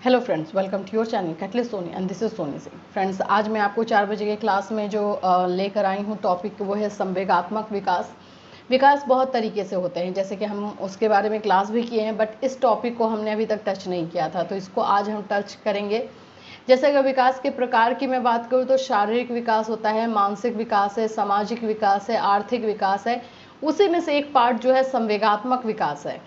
Hello friends, welcome to your channel catalyst Soni and this is Soni Singh. Friends, आज मैं आपको 4 बजे के क्लास में जो लेकर आई हूँ टॉपिक, वो है संवेगात्मक विकास। विकास बहुत तरीके से होते हैं, जैसे कि हम उसके बारे में क्लास भी किए हैं, बट इस टॉपिक को हमने अभी तक टच नहीं किया था, तो इसको आज हम टच करेंगे। जैसे अगर विकास के प्रकार की मैं बात करूँ तो शारीरिक विकास होता है, मानसिक विकास है, सामाजिक विकास है, आर्थिक विकास है। उसी में से एक पार्ट जो है संवेगात्मक विकास है।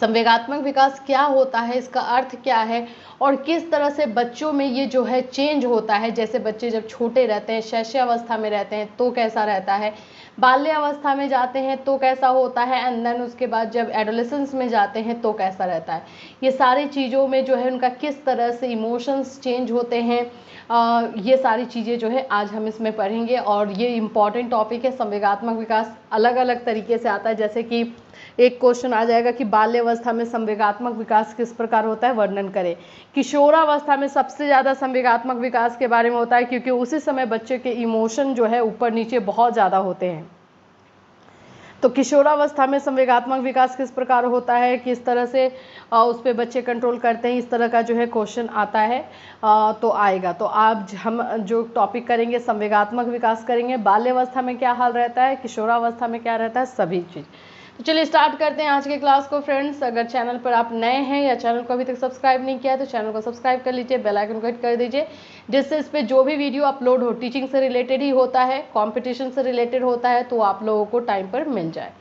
संवेगात्मक विकास क्या होता है, इसका अर्थ क्या है और किस तरह से बच्चों में ये जो है चेंज होता है। जैसे बच्चे जब छोटे रहते हैं, शैशवावस्था में रहते हैं तो कैसा रहता है, बाल्यावस्था में जाते हैं तो कैसा होता है, एंड देन उसके बाद जब एडोलेसेंस में जाते हैं तो कैसा रहता है। ये सारी चीज़ों में जो है उनका किस तरह से इमोशंस चेंज होते हैं, ये सारी चीज़ें जो है आज हम इसमें पढ़ेंगे। और ये इम्पॉर्टेंट टॉपिक है। संवेगात्मक विकास अलग अलग तरीके से आता है, जैसे कि एक क्वेश्चन आ जाएगा कि बाल्यावस्था में संवेगात्मक विकास किस प्रकार होता है, वर्णन करें। किशोरावस्था में सबसे ज़्यादा संवेगात्मक विकास के बारे में होता है, क्योंकि उसी समय बच्चे के इमोशन जो है ऊपर नीचे बहुत ज़्यादा होते हैं। तो किशोरावस्था में संवेगात्मक विकास किस प्रकार होता है, किस तरह से उस पर बच्चे कंट्रोल करते हैं, इस तरह का जो है क्वेश्चन आता है तो आएगा। तो आज हम जो टॉपिक करेंगे संवेगात्मक विकास करेंगे। बाल्यावस्था में क्या हाल रहता है, किशोरावस्था में क्या रहता है, सभी चीज़। तो चलिए स्टार्ट करते हैं आज के क्लास को। फ्रेंड्स, अगर चैनल पर आप नए हैं या चैनल को अभी तक सब्सक्राइब नहीं किया है तो चैनल को सब्सक्राइब कर लीजिए, बेल आइकन को हिट कर दीजिए, जिससे इस पर जो भी वीडियो अपलोड हो टीचिंग से रिलेटेड ही होता है, कंपटीशन से रिलेटेड होता है, तो आप लोगों को टाइम पर मिल जाए।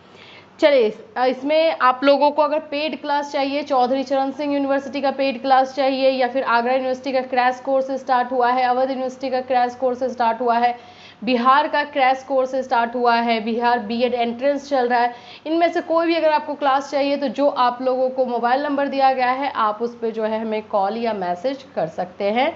चलिए, इसमें आप लोगों को अगर पेड क्लास चाहिए, चौधरी चरण सिंह यूनिवर्सिटी का पेड क्लास चाहिए, या फिर आगरा यूनिवर्सिटी का क्रैश कोर्स स्टार्ट हुआ है, अवध यूनिवर्सिटी का क्रैश कोर्स स्टार्ट हुआ है, बिहार का क्रैश कोर्स स्टार्ट हुआ है, बिहार बीएड एंट्रेंस चल रहा है, इनमें से कोई भी अगर आपको क्लास चाहिए तो जो आप लोगों को मोबाइल नंबर दिया गया है आप उस पर जो है हमें कॉल या मैसेज कर सकते हैं।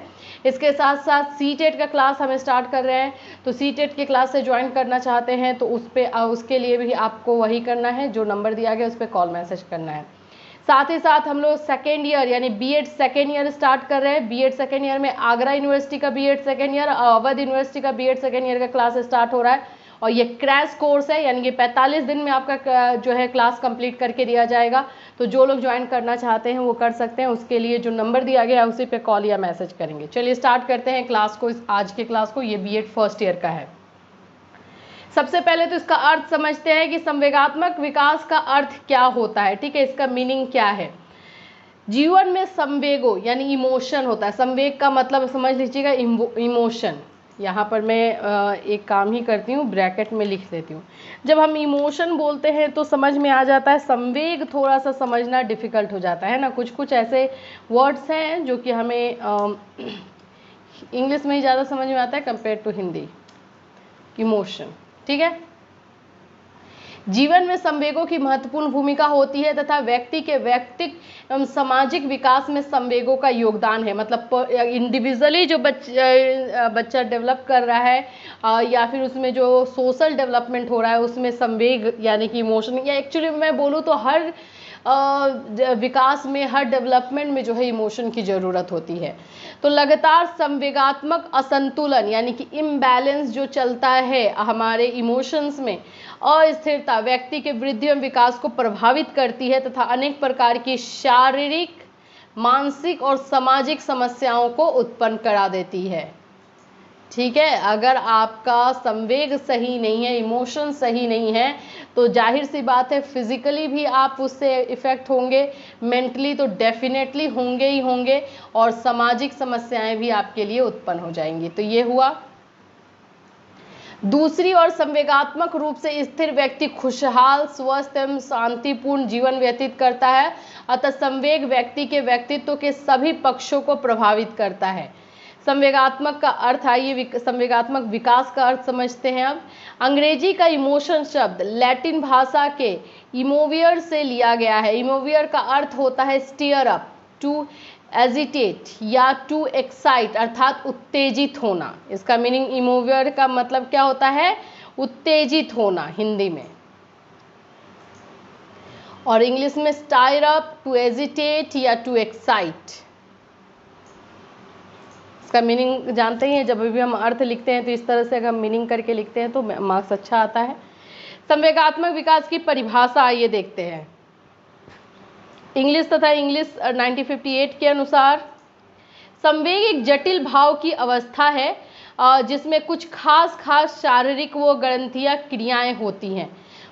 इसके साथ साथ सीटेट का क्लास हम स्टार्ट कर रहे हैं, तो सीटेट के क्लास से ज्वाइन करना चाहते हैं तो उसके लिए भी आपको वही करना है, जो नंबर दिया गया उस पर कॉल मैसेज करना है। साथ ही साथ हम लोग सेकेंड ईयर यानी बीएड सेकेंड ईयर स्टार्ट कर रहे हैं। बीएड सेकेंड ईयर में आगरा यूनिवर्सिटी का BEd second year, Awadh university का बीएड सेकेंड ईयर का क्लास स्टार्ट हो रहा है, और ये क्रैश कोर्स है, यानी कि 45 दिन में आपका जो है क्लास कंप्लीट करके दिया जाएगा। तो जो लोग ज्वाइन करना चाहते हैं वो कर सकते हैं, उसके लिए जो नंबर दिया गया है उसी पे कॉल या मैसेज करेंगे। चलिए स्टार्ट करते हैं क्लास को, आज के क्लास को। ये बीएड फर्स्ट ईयर का है। सबसे पहले तो इसका अर्थ समझते हैं कि संवेगात्मक विकास का अर्थ क्या होता है। ठीक है, इसका मीनिंग क्या है। जीवन में संवेगो यानी इमोशन होता है। संवेग का मतलब समझ लीजिएगा इमोशन। यहाँ पर मैं एक काम ही करती हूँ, ब्रैकेट में लिख देती हूँ। जब हम इमोशन बोलते हैं तो समझ में आ जाता है, संवेग थोड़ा सा समझना डिफिकल्ट हो जाता है ना। कुछ कुछ ऐसे वर्ड्स हैं जो कि हमें इंग्लिश में ही ज़्यादा समझ में आता है कंपेयर टू हिंदी। इमोशन, ठीक है। जीवन में संवेगों की महत्वपूर्ण भूमिका होती है तथा व्यक्ति के व्यक्तिक एवं सामाजिक विकास में संवेगों का योगदान है। मतलब इंडिविजुअली जो बच्चा डेवलप कर रहा है या फिर उसमें जो सोशल डेवलपमेंट हो रहा है उसमें संवेग यानी कि इमोशन, या एक्चुअली मैं बोलूँ तो हर विकास में, हर डेवलपमेंट में जो है इमोशन की ज़रूरत होती है। तो लगातार संवेगात्मक असंतुलन यानी कि इम्बैलेंस जो चलता है हमारे इमोशंस में, अस्थिरता व्यक्ति के वृद्धि एवं विकास को प्रभावित करती है तथा अनेक प्रकार की शारीरिक, मानसिक और सामाजिक समस्याओं को उत्पन्न करा देती है। ठीक है, अगर आपका संवेग सही नहीं है, इमोशन सही नहीं है, तो जाहिर सी बात है फिजिकली भी आप उससे इफेक्ट होंगे, मेंटली तो डेफिनेटली होंगे ही होंगे, और सामाजिक समस्याएं भी आपके लिए उत्पन्न हो जाएंगी। तो ये हुआ। दूसरी ओर संवेगात्मक रूप से स्थिर व्यक्ति खुशहाल, स्वस्थ एवं शांतिपूर्ण जीवन व्यतीत करता है। अतः संवेग व्यक्ति के व्यक्तित्व के सभी पक्षों को प्रभावित करता है। संवेगात्मक का अर्थ, आइए संवेगात्मक विकास का अर्थ समझते हैं अब। अंग्रेजी का इमोशन शब्द लैटिन भाषा के इमोवियर से लिया गया है। इमोवियर का अर्थ होता है स्टीयर अप, टू एजिटेट या टू एक्साइट, अर्थात उत्तेजित होना। इसका मीनिंग इमोवियर का मतलब क्या होता है, उत्तेजित होना हिंदी में, और इंग्लिश में स्टायर अप, टू एजिटेट या टू एक्साइट। इसका मीनिंग जानते ही हैं, जब भी हम अर्थ लिखते हैं तो इस तरह से अगर हम मीनिंग करके लिखते हैं तो मार्क्स अच्छा आता है। संवेगात्मक विकास की परिभाषा आइए देखते हैं। इंग्लिश तथा इंग्लिश 1958 के अनुसार संवेग एक जटिल भाव की अवस्था है जिसमें कुछ खास शारीरिक व ग्रंथियां क्रियाएं होती हैं।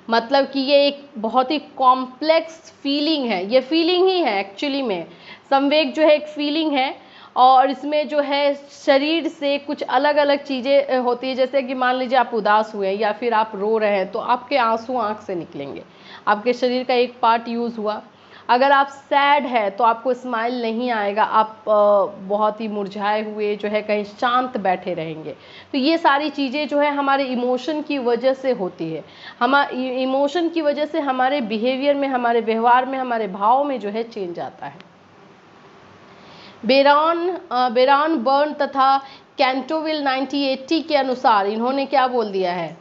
मतलब कि ये एक बहुत ही कॉम्प्लेक्स फीलिंग है, ये फीलिंग ही है एक्चुअली में। संवेग जो है एक फीलिंग है और इसमें जो है शरीर से कुछ अलग अलग चीज़ें होती है। जैसे कि मान लीजिए आप उदास हुए या फिर आप रो रहे हैं तो आपके आंसू आँख से निकलेंगे, आपके शरीर का एक पार्ट यूज़ हुआ। अगर आप सैड है तो आपको स्माइल नहीं आएगा, आप बहुत ही मुरझाए हुए जो है कहीं शांत बैठे रहेंगे। तो ये सारी चीज़ें जो है हमारे इमोशन की वजह से होती है। इमोशन की वजह से हमारे बिहेवियर में, हमारे व्यवहार में, हमारे भाव में जो है चेंज आता है। बेरान बर्न तथा कैंटोविल 1980 के अनुसार इन्होंने क्या बोल दिया है,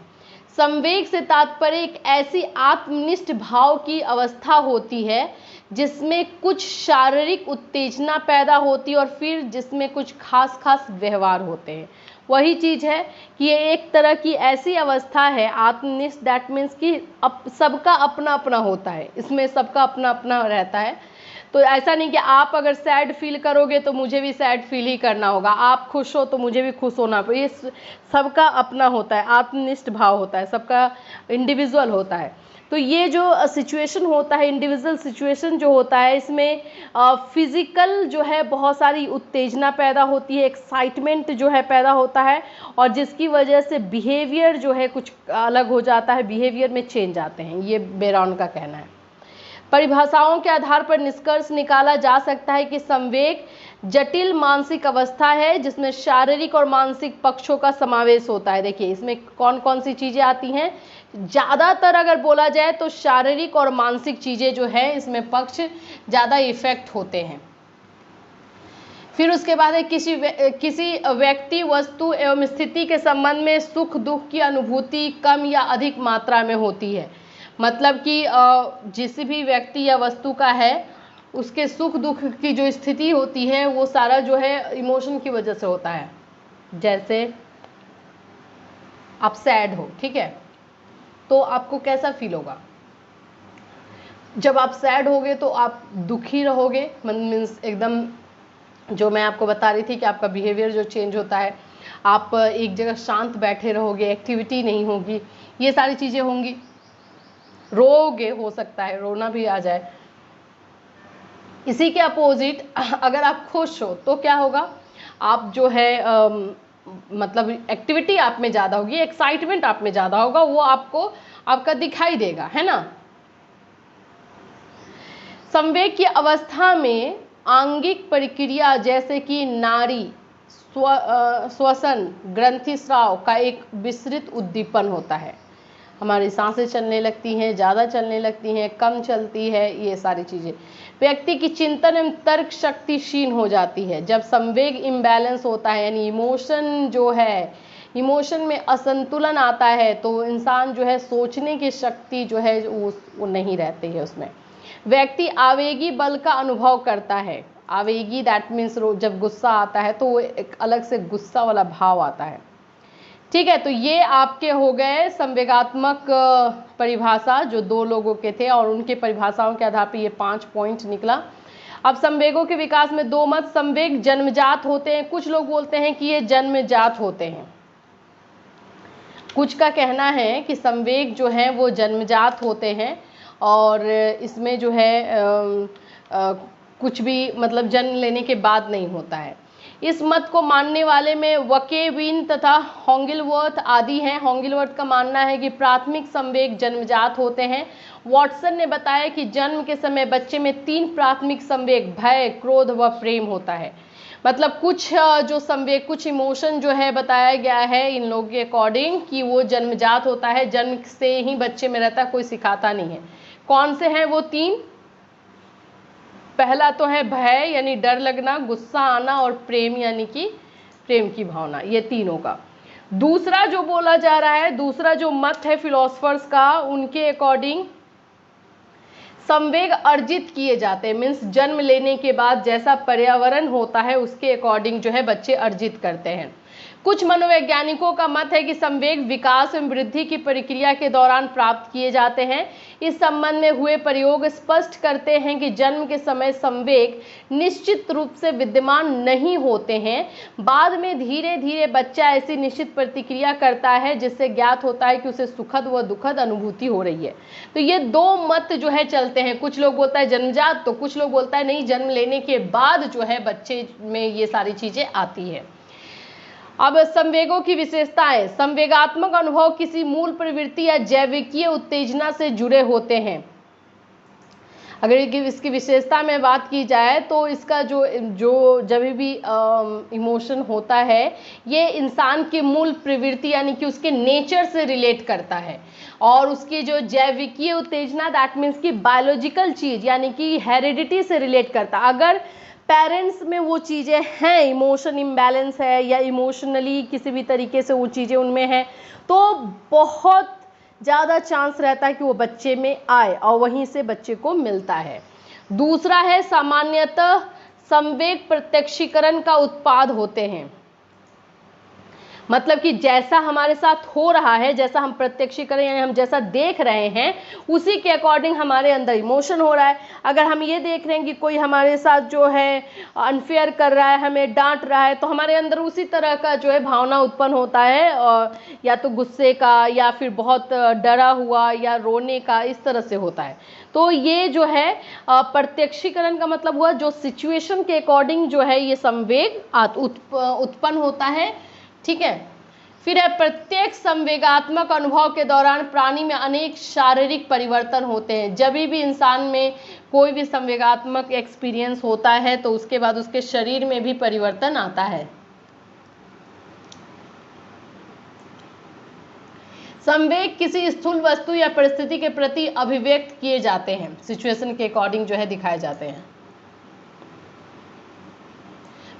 संवेग से तात्पर्य एक ऐसी आत्मनिष्ठ भाव की अवस्था होती है जिसमें कुछ शारीरिक उत्तेजना पैदा होती है और फिर जिसमें कुछ खास व्यवहार होते हैं। वही चीज़ है कि ये एक तरह की ऐसी अवस्था है आत्मनिष्ठ, दैट मीन्स कि सबका अपना अपना होता है, इसमें सबका अपना अपना रहता है। तो ऐसा नहीं कि आप अगर सैड फील करोगे तो मुझे भी सैड फील ही करना होगा, आप खुश हो तो मुझे भी खुश होना पड़ेगा। ये सबका अपना होता है, आत्मनिष्ठ भाव होता है, सबका इंडिविजुअल होता है। तो ये जो सिचुएशन होता है, इंडिविजुअल सिचुएशन जो होता है, इसमें फिजिकल जो है बहुत सारी उत्तेजना पैदा होती है, एक्साइटमेंट जो है पैदा होता है और जिसकी वजह से बिहेवियर जो है कुछ अलग हो जाता है, बिहेवियर में चेंज आते हैं। ये बेरॉन का कहना है। परिभाषाओं के आधार पर निष्कर्ष निकाला जा सकता है कि संवेग जटिल मानसिक अवस्था है जिसमें शारीरिक और मानसिक पक्षों का समावेश होता है। देखिए इसमें कौन कौन सी चीजें आती हैं, ज़्यादातर अगर बोला जाए तो शारीरिक और मानसिक चीजें जो है इसमें पक्ष ज़्यादा इफेक्ट होते हैं। फिर उसके बाद है किसी व्यक्ति, वस्तु एवं स्थिति के संबंध में सुख दुख की अनुभूति कम या अधिक मात्रा में होती है। मतलब कि जिस भी व्यक्ति या वस्तु का है उसके सुख दुख की जो स्थिति होती है वो सारा जो है इमोशन की वजह से होता है। जैसे आप सैड हो, ठीक है, तो आपको कैसा फील होगा? जब आप सैड होगे तो आप दुखी रहोगे, मीन्स एकदम जो मैं आपको बता रही थी कि आपका बिहेवियर जो चेंज होता है, आप एक जगह शांत बैठे रहोगे, एक्टिविटी नहीं होगी, ये सारी चीज़ें होंगी। रोओगे, हो सकता है रोना भी आ जाए। इसी के अपोजिट अगर आप खुश हो तो क्या होगा, आप जो है मतलब एक्टिविटी आप में ज़्यादा होगी, एक्साइटमेंट आप में ज़्यादा होगा, वो आपका दिखाई देगा, है ना। संवेग की अवस्था में आंगिक प्रक्रिया जैसे कि नाड़ी श्वसन ग्रंथि स्राव का एक विस्तृत उद्दीपन होता है। हमारी सांसें चलने लगती हैं, ज़्यादा चलने लगती हैं, कम चलती है, ये सारी चीज़ें। व्यक्ति की चिंतन एवं तर्क शक्ति क्षीण हो जाती है। जब संवेग इम्बैलेंस होता है यानी इमोशन जो है, इमोशन में असंतुलन आता है तो इंसान जो है सोचने की शक्ति जो है वो नहीं रहती है उसमें। व्यक्ति आवेगी बल का अनुभव करता है। आवेगी दैट मीन्स जब गुस्सा आता है तो वो एक अलग से गुस्सा वाला भाव आता है, ठीक है। तो ये आपके हो गए संवेगात्मक परिभाषा जो दो लोगों के थे और उनके परिभाषाओं के आधार पर ये 5 पॉइंट निकला। अब संवेगों के विकास में दो मत, संवेग जन्मजात होते हैं, कुछ लोग बोलते हैं कि ये जन्मजात होते हैं, कुछ का कहना है कि संवेग जो है वो जन्मजात होते हैं और इसमें जो है कुछ भी मतलब जन्म लेने के बाद नहीं होता है। इस मत को मानने वाले में वकेविन तथा होंगिलवर्थ आदि हैं। होंगिलवर्थ का मानना है कि प्राथमिक संवेग जन्मजात होते हैं। वॉटसन ने बताया कि जन्म के समय बच्चे में 3 प्राथमिक संवेग भय, क्रोध व प्रेम होता है। मतलब कुछ जो संवेग, कुछ इमोशन जो है बताया गया है इन लोगों के अकॉर्डिंग कि वो जन्मजात होता है, जन्म से ही बच्चे में रहता है, कोई सिखाता नहीं है। कौन से हैं वो 3? पहला तो है भय यानी डर लगना, गुस्सा आना और प्रेम यानी कि प्रेम की भावना, ये तीनों का। दूसरा जो बोला जा रहा है, दूसरा जो मत है फिलोसफर्स का, उनके अकॉर्डिंग संवेग अर्जित किए जाते हैं, मीन्स जन्म लेने के बाद जैसा पर्यावरण होता है उसके अकॉर्डिंग जो है बच्चे अर्जित करते हैं। कुछ मनोवैज्ञानिकों का मत है कि संवेग विकास एवं वृद्धि की प्रक्रिया के दौरान प्राप्त किए जाते हैं। इस संबंध में हुए प्रयोग स्पष्ट करते हैं कि जन्म के समय संवेग निश्चित रूप से विद्यमान नहीं होते हैं। बाद में धीरे धीरे बच्चा ऐसी निश्चित प्रतिक्रिया करता है जिससे ज्ञात होता है कि उसे सुखद व दुखद अनुभूति हो रही है। तो ये दो मत जो है चलते हैं, कुछ लोग बोलता है जन्मजात, तो कुछ लोग बोलता है नहीं, जन्म लेने के बाद जो है बच्चे में ये सारी चीजें आती है। अब संवेगों की विशेषताएं। संवेगात्मक अनुभव किसी मूल प्रवृत्ति या जैविकीय उत्तेजना से जुड़े होते हैं। अगर इसकी विशेषता में बात की जाए तो इसका जो जब भी इमोशन होता है ये इंसान की मूल प्रवृत्ति यानी कि उसके नेचर से रिलेट करता है, और उसकी जो जैविकीय उत्तेजना दैट मीन्स की बायोलॉजिकल चीज यानी कि हेरिडिटी से रिलेट करता है। अगर पेरेंट्स में वो चीज़ें हैं, इमोशन इम्बैलेंस है या इमोशनली किसी भी तरीके से वो चीज़ें उनमें हैं, तो बहुत ज़्यादा चांस रहता है कि वो बच्चे में आए और वहीं से बच्चे को मिलता है। दूसरा है सामान्यतः संवेग प्रत्यक्षीकरण का उत्पाद होते हैं, मतलब कि जैसा हमारे साथ हो रहा है, जैसा हम प्रत्यक्षीकरण यानी हम जैसा देख रहे हैं उसी के अकॉर्डिंग हमारे अंदर इमोशन हो रहा है। अगर हम ये देख रहे हैं कि कोई हमारे साथ जो है अनफेयर कर रहा है, हमें डांट रहा है, तो हमारे अंदर उसी तरह का जो है भावना उत्पन्न होता है, और या तो गुस्से का या फिर बहुत डरा हुआ या रोने का, इस तरह से होता है। तो ये जो है प्रत्यक्षीकरण का मतलब हुआ जो सिचुएशन के अकॉर्डिंग जो है ये संवेग उत्पन्न होता है। ठीक है। फिर है प्रत्येक संवेगात्मक अनुभव के दौरान प्राणी में अनेक शारीरिक परिवर्तन होते हैं। जब भी इंसान में कोई भी संवेगात्मक एक्सपीरियंस होता है तो उसके बाद उसके शरीर में भी परिवर्तन आता है। संवेग किसी स्थूल वस्तु या परिस्थिति के प्रति अभिव्यक्त किए जाते हैं, सिचुएशन के अकॉर्डिंग जो है दिखाए जाते हैं।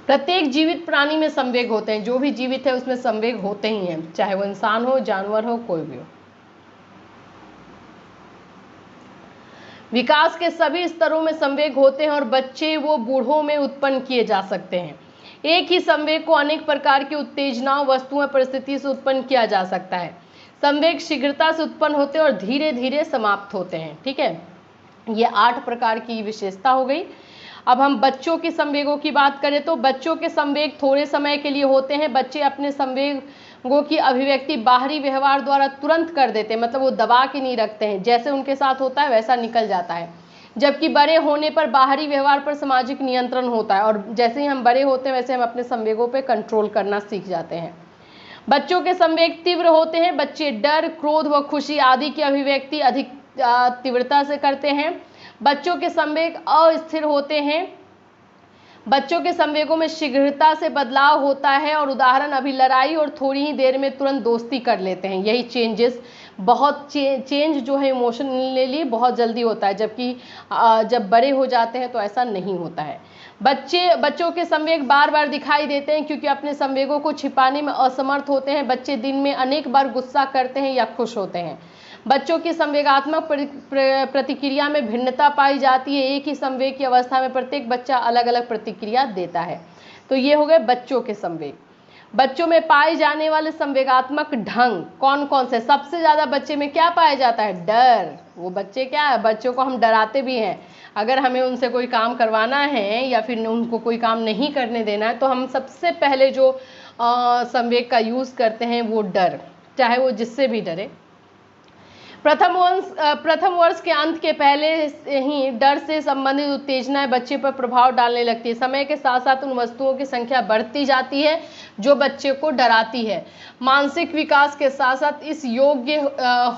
प्रत्येक जीवित प्राणी में संवेग होते हैं, जो भी जीवित है उसमें संवेग होते ही हैं, चाहे वो इंसान हो, जानवर हो, कोई भी हो। विकास के सभी स्तरों में संवेग होते हैं और बच्चे वो बूढ़ों में उत्पन्न किए जा सकते हैं। एक ही संवेग को अनेक प्रकार की उत्तेजनाओं, वस्तुओं, परिस्थिति से उत्पन्न किया जा सकता है। संवेग शीघ्रता से उत्पन्न होते हैं और धीरे धीरे समाप्त होते हैं। ठीक है, ये 8 प्रकार की विशेषता हो गई। अब हम बच्चों के संवेगों की बात करें तो बच्चों के संवेग थोड़े समय के लिए होते हैं। बच्चे अपने संवेगों की अभिव्यक्ति बाहरी व्यवहार द्वारा तुरंत कर देते हैं, मतलब वो दबा के नहीं रखते हैं, जैसे उनके साथ होता है वैसा निकल जाता है। जबकि बड़े होने पर बाहरी व्यवहार पर सामाजिक नियंत्रण होता है, और जैसे ही हम बड़े होते हैं वैसे हम अपने संवेगों पर कंट्रोल करना सीख जाते हैं। बच्चों के संवेग तीव्र होते हैं। बच्चे डर, क्रोध व खुशी आदि की अभिव्यक्ति अधिक तीव्रता से करते हैं। बच्चों के संवेग अस्थिर होते हैं। बच्चों के संवेगों में शीघ्रता से बदलाव होता है, और उदाहरण अभी लड़ाई और थोड़ी ही देर में तुरंत दोस्ती कर लेते हैं। यही चेंजेस, बहुत चेंज जो है इमोशनली बहुत जल्दी होता है, जबकि जब बड़े हो जाते हैं तो ऐसा नहीं होता है। बच्चों के संवेग बार बार दिखाई देते हैं क्योंकि अपने संवेगों को छिपाने में असमर्थ होते हैं। बच्चे दिन में अनेक बार गुस्सा करते हैं या खुश होते हैं। बच्चों की संवेगात्मक प्रतिक्रिया में भिन्नता पाई जाती है। एक ही संवेग की अवस्था में प्रत्येक बच्चा अलग अलग प्रतिक्रिया देता है। तो ये हो गए बच्चों के संवेग। बच्चों में पाए जाने वाले संवेगात्मक ढंग कौन कौन से? सबसे ज्यादा बच्चे में क्या पाया जाता है? डर। वो बच्चे क्या है, बच्चों को हम डराते भी हैं। अगर हमें उनसे कोई काम करवाना है या फिर उनको कोई काम नहीं करने देना है तो हम सबसे पहले जो संवेग का यूज करते हैं वो डर, चाहे वो जिससे भी डरे। प्रथम वर्ष के अंत के पहले ही डर से संबंधित उत्तेजनाएं बच्चे पर प्रभाव डालने लगती है। समय के साथ साथ उन वस्तुओं की संख्या बढ़ती जाती है जो बच्चे को डराती है। मानसिक विकास के साथ साथ इस योग्य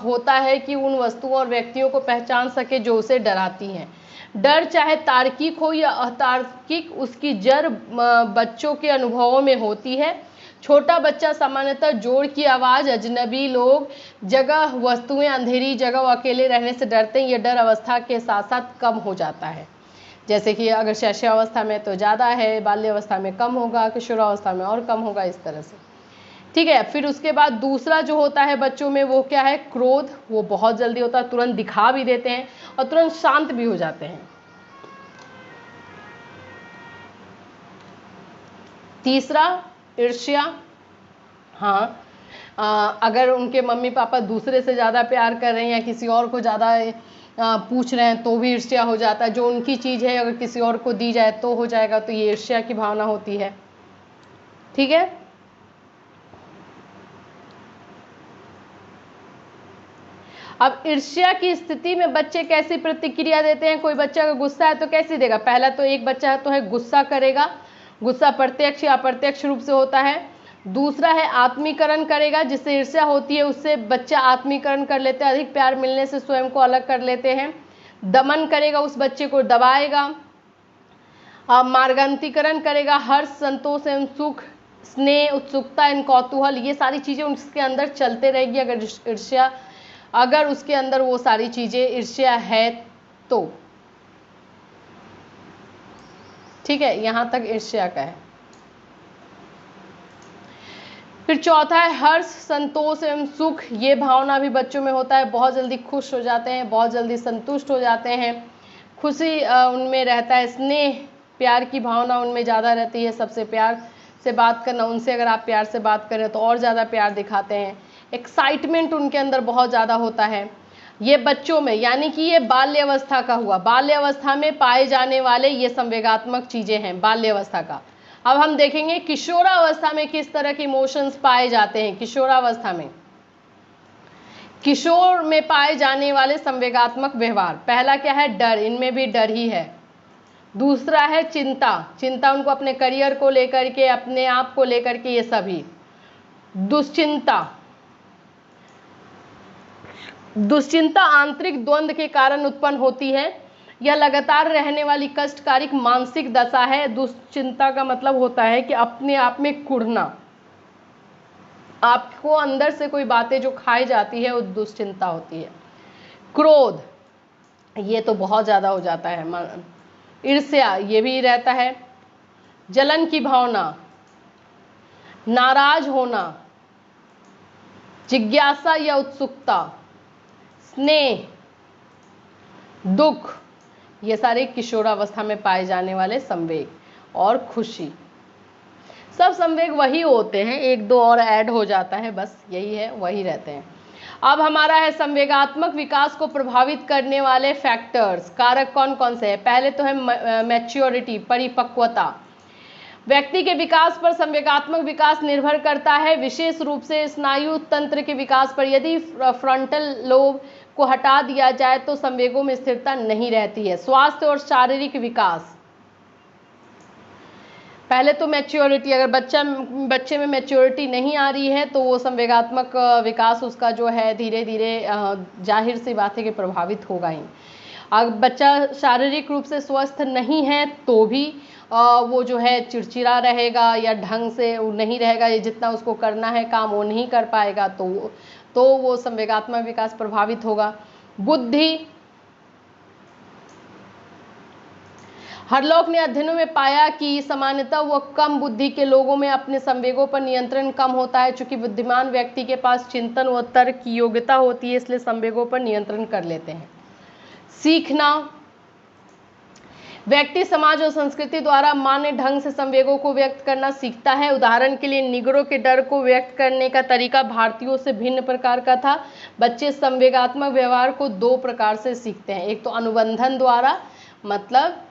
होता है कि उन वस्तुओं और व्यक्तियों को पहचान सके जो उसे डराती हैं। डर चाहे तार्किक हो या अतार्किक, उसकी जड़ बच्चों के अनुभवों में होती है। छोटा बच्चा सामान्यतः जोर की आवाज़, अजनबी लोग, जगह, वस्तुएं, अंधेरी जगह व अकेले रहने से डरते हैं। यह डर अवस्था के साथ साथ कम हो जाता है, जैसे कि अगर शैशवावस्था में तो ज़्यादा है, बाल्यावस्था में कम होगा, किशोरावस्था में और कम होगा, इस तरह से। ठीक है। फिर उसके बाद दूसरा जो होता है बच्चों में वो क्या है? क्रोध। वो बहुत जल्दी होता है, तुरंत दिखा भी देते हैं और तुरंत शांत भी हो जाते हैं। तीसरा ईर्ष्या। हाँ, अगर उनके मम्मी पापा दूसरे से ज़्यादा प्यार कर रहे हैं या किसी और को ज़्यादा पूछ रहे हैं तो भी ईर्ष्या हो जाता है। जो उनकी चीज़ है अगर किसी और को दी जाए तो हो जाएगा, तो ये ईर्ष्या की भावना होती है। ठीक है, अब ईर्ष्या की स्थिति में बच्चे कैसी प्रतिक्रिया देते हैं। कोई बच्चा अगर गुस्सा है तो कैसी देगा। पहला तो एक बच्चा तो है गुस्सा करेगा, गुस्सा प्रत्यक्ष या अप्रत्यक्ष रूप से होता है। दूसरा है आत्मीकरण करेगा, जिससे ईर्ष्या होती है उससे बच्चा आत्मीकरण कर लेते हैं, अधिक प्यार मिलने से स्वयं को अलग कर लेते हैं। दमन करेगा, उस बच्चे को दबाएगा। मार्गांतीकरण करेगा, हर्ष, संतोष एवं सुख, स्नेह, उत्सुकता एवं कौतूहल, ये सारी चीजें उसके अंदर चलते रहेगी अगर ईर्ष्या, अगर उसके अंदर वो सारी चीजें ईर्ष्या है तो। ठीक है, यहां तक ईर्ष्या का है। फिर चौथा है हर्ष, संतोष एवं सुख, ये भावना भी बच्चों में होता है। बहुत जल्दी खुश हो जाते हैं, बहुत जल्दी संतुष्ट हो जाते हैं, खुशी उनमें रहता है। स्नेह, प्यार की भावना उनमें ज़्यादा रहती है, सबसे प्यार से बात करना, उनसे अगर आप प्यार से बात करें तो और ज़्यादा प्यार दिखाते हैं। एक्साइटमेंट उनके अंदर बहुत ज़्यादा होता है। ये बच्चों में, यानी कि ये बाल्यावस्था का हुआ, बाल्यावस्था में पाए जाने वाले ये संवेगात्मक चीज़ें हैं बाल्यावस्था का। अब हम देखेंगे किशोरावस्था में किस तरह के इमोशंस पाए जाते हैं। किशोरावस्था में, किशोर में पाए जाने वाले संवेगात्मक व्यवहार, पहला क्या है, डर, इनमें भी डर ही है। दूसरा है चिंता, चिंता उनको अपने करियर को लेकर के, अपने आप को लेकर के, ये सभी। दुश्चिंता, दुश्चिंता आंतरिक द्वंद्व के कारण उत्पन्न होती है। यह लगातार रहने वाली कष्टकारी मानसिक दशा है। दुश्चिंता का मतलब होता है कि अपने आप में कुढ़ना, आपको अंदर से कोई बातें जो खाई जाती है वो दुश्चिंता होती है। क्रोध, ये तो बहुत ज्यादा हो जाता है। ईर्ष्या, ये भी रहता है। जलन की भावना, नाराज होना, जिज्ञासा या उत्सुकता, स्नेह, दुख, ये सारे किशोरावस्था में पाए जाने वाले संवेग। और खुशी, सब संवेग वही होते हैं, एक दो और ऐड हो जाता है, बस यही है, वही रहते हैं। अब हमारा है संवेगात्मक विकास को प्रभावित करने वाले फैक्टर्स, कारक कौन कौन से हैं। पहले तो है मैच्योरिटी, परिपक्वता। व्यक्ति के विकास पर संवेगात्मक विकास निर्भर करता है, विशेष रूप से स्नायु तंत्र के विकास पर। यदि फ्रंटल लोब को हटा दिया जाए तो संवेगों में स्थिरता नहीं रहती है। स्वास्थ्य और शारीरिक विकास, पहले तो मैच्योरिटी, अगर बच्चे में मैच्योरिटी नहीं आ रही है तो वो संवेगात्मक विकास उसका जो है धीरे धीरे जाहिर सी बात है कि प्रभावित होगा ही। अगर बच्चा शारीरिक रूप से स्वस्थ नहीं है तो भी वो जो है चिड़चिड़ा रहेगा या ढंग से नहीं रहेगा, ये जितना उसको करना है काम वो नहीं कर पाएगा, तो वो संवेगात्मक विकास प्रभावित होगा। बुद्धि, हरलॉक ने अध्ययनों में पाया कि सामान्यतः वो कम बुद्धि के लोगों में अपने संवेगों पर नियंत्रण कम होता है। चूंकि बुद्धिमान व्यक्ति के पास चिंतन व तर्क की योग्यता होती है, इसलिए संवेगों पर नियंत्रण कर लेते हैं। सीखना, व्यक्ति समाज और संस्कृति द्वारा मान्य ढंग से संवेगों को व्यक्त करना सीखता है। उदाहरण के लिए निगरों के डर को व्यक्त करने का तरीका भारतीयों से भिन्न प्रकार का था। बच्चे संवेगात्मक व्यवहार को दो प्रकार से सीखते हैं। एक तो अनुबंधन द्वारा, मतलब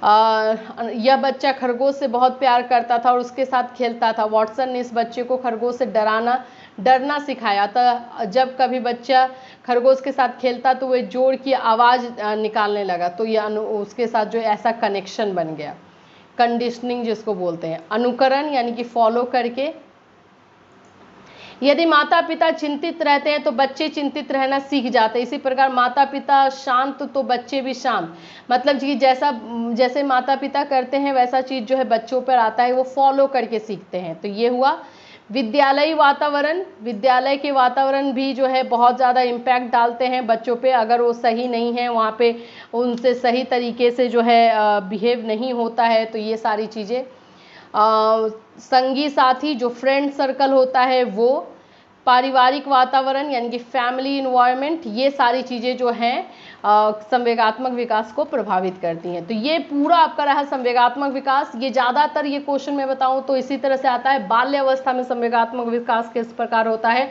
यह बच्चा खरगोश से बहुत प्यार करता था और उसके साथ खेलता था। वॉटसन ने इस बच्चे को खरगोश से डरना सिखाया था। जब कभी बच्चा खरगोश के साथ खेलता तो वह जोर की आवाज़ निकालने लगा, तो यह उसके साथ जो ऐसा कनेक्शन बन गया। कंडीशनिंग जिसको बोलते हैं, अनुकरण यानी कि फॉलो करके। यदि माता पिता चिंतित रहते हैं तो बच्चे चिंतित रहना सीख जाते हैं। इसी प्रकार माता पिता शांत तो बच्चे भी शांत, मतलब कि जैसे माता पिता करते हैं वैसा चीज़ जो है बच्चों पर आता है, वो फॉलो करके सीखते हैं। तो ये हुआ विद्यालयी वातावरण। विद्यालय के वातावरण भी जो है बहुत ज़्यादा इम्पैक्ट डालते हैं बच्चों पे। अगर वो सही नहीं है, वहाँ पे उनसे सही तरीके से जो है बिहेव नहीं होता है, तो ये सारी चीज़ें। संगी साथी, जो फ्रेंड सर्कल होता है वो, पारिवारिक वातावरण यानी कि फैमिली इन्वायरमेंट, ये सारी चीज़ें जो हैं संवेगात्मक विकास को प्रभावित करती हैं। तो ये पूरा आपका रहा संवेगात्मक विकास। ये ज़्यादातर ये क्वेश्चन मैं बताऊं तो इसी तरह से आता है। बाल्यावस्था में संवेगात्मक विकास किस प्रकार होता है,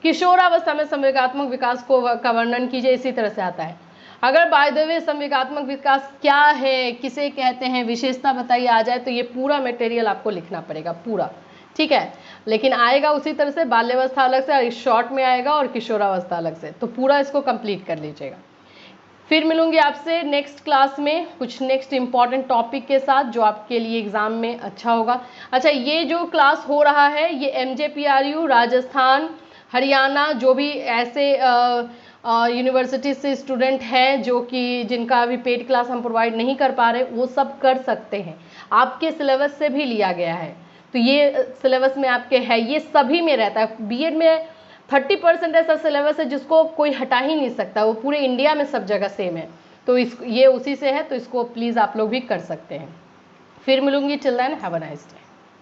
किशोरावस्था में संवेगात्मक विकास का वर्णन कीजिए, इसी तरह से आता है। अगर बाय द वे संवेगात्मक विकास क्या है, किसे कहते हैं, विशेषता बताइए आ जाए तो ये पूरा मटेरियल आपको लिखना पड़ेगा पूरा, ठीक है। लेकिन आएगा उसी तरह से, बाल्यावस्था अलग से, शॉर्ट में आएगा, और किशोरावस्था अलग से, तो पूरा इसको कंप्लीट कर लीजिएगा। फिर मिलूंगी आपसे नेक्स्ट क्लास में कुछ नेक्स्ट इंपॉर्टेंट टॉपिक के साथ जो आपके लिए एग्जाम में अच्छा होगा। अच्छा, ये जो क्लास हो रहा है ये MJPRU राजस्थान, हरियाणा, जो भी ऐसे यूनिवर्सिटी से स्टूडेंट हैं जो कि जिनका अभी पेड क्लास हम प्रोवाइड नहीं कर पा रहे, वो सब कर सकते हैं। आपके सिलेबस से भी लिया गया है, तो ये सिलेबस में आपके है, ये सभी में रहता है। बीएड में 30% ऐसा सिलेबस है जिसको कोई हटा ही नहीं सकता, वो पूरे इंडिया में सब जगह सेम है। तो ये उसी से है, तो इसको प्लीज़ आप लोग भी कर सकते हैं। फिर मिलूंगी, till then have a nice day.